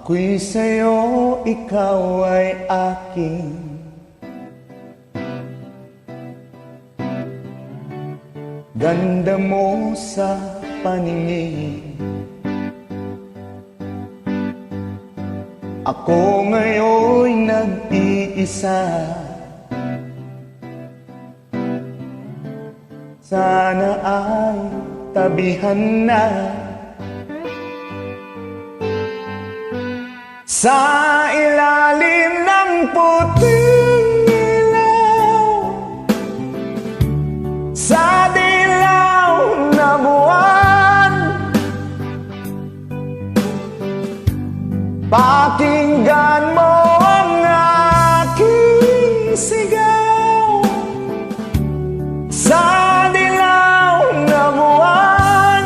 Ako'y sa'yo, ikaw ay akin. Ganda mo sa paningin. Ako ngayon'y nag-iisa. Sana ay tabihan na. Sa ilalim ng puting ilaw, sa dilaw na buwan, pakinggan mo ang aking sigaw. Sa dilaw na buwan,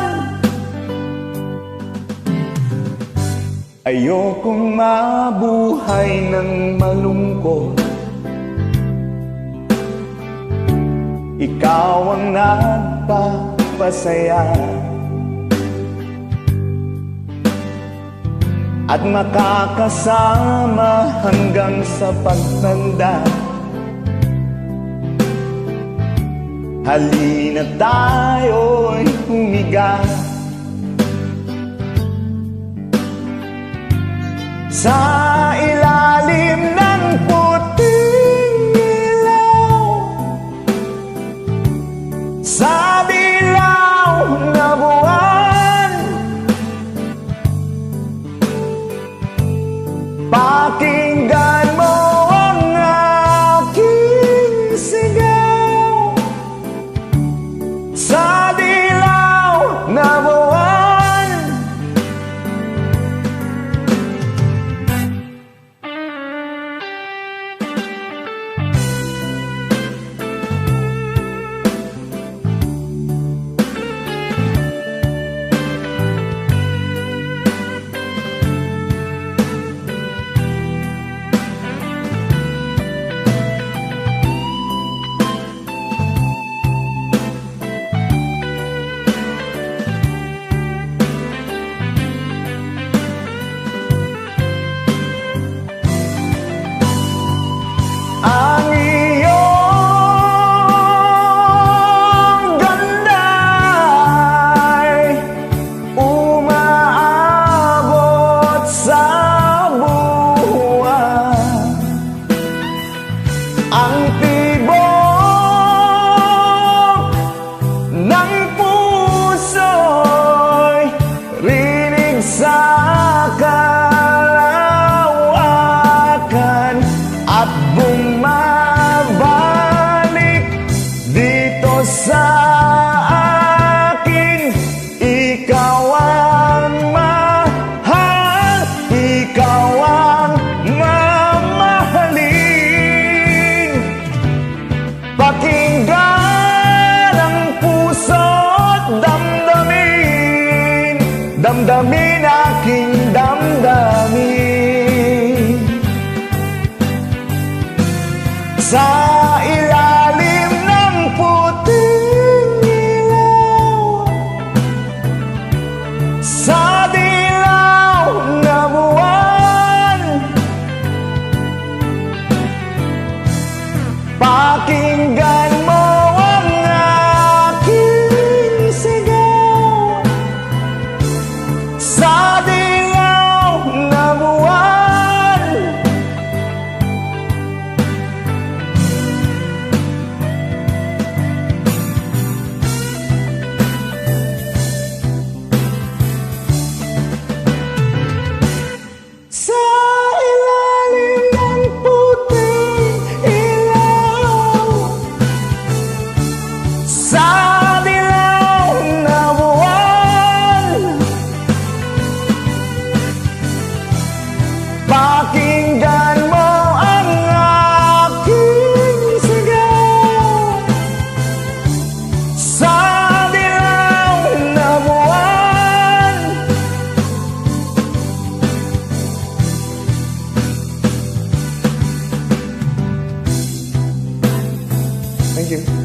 ayokong mabuhay ng malungkot. Ikaw ang nagpapasaya at makakasama hanggang sa pagtanda. Halina tayo'y humiga sa ilalim ng puting ilaw, sa dilaw na buwan, pakinggan mo ang aking sigaw. Sa dilaw na buwan, ang iyong ganda ay umaabot sa buwan. Ang tibok ng puso'y rinig sa kalawakan at bumabalik dito sa akin. Ikaw ang mahal, ikaw ang mamahalin. Pakinggan ang puso't damdamin, damdamin aking damdamin. Sa ilalim ng puting ilaw, sa dilaw na buwan, pakinggan mo ang aking sigaw. Sa dilaw na buwan, sa ilalim ng puting ilaw, sa dilaw na buwan, pakinggan mo ang aking sigaw. Sa dilaw na buwan, thank you.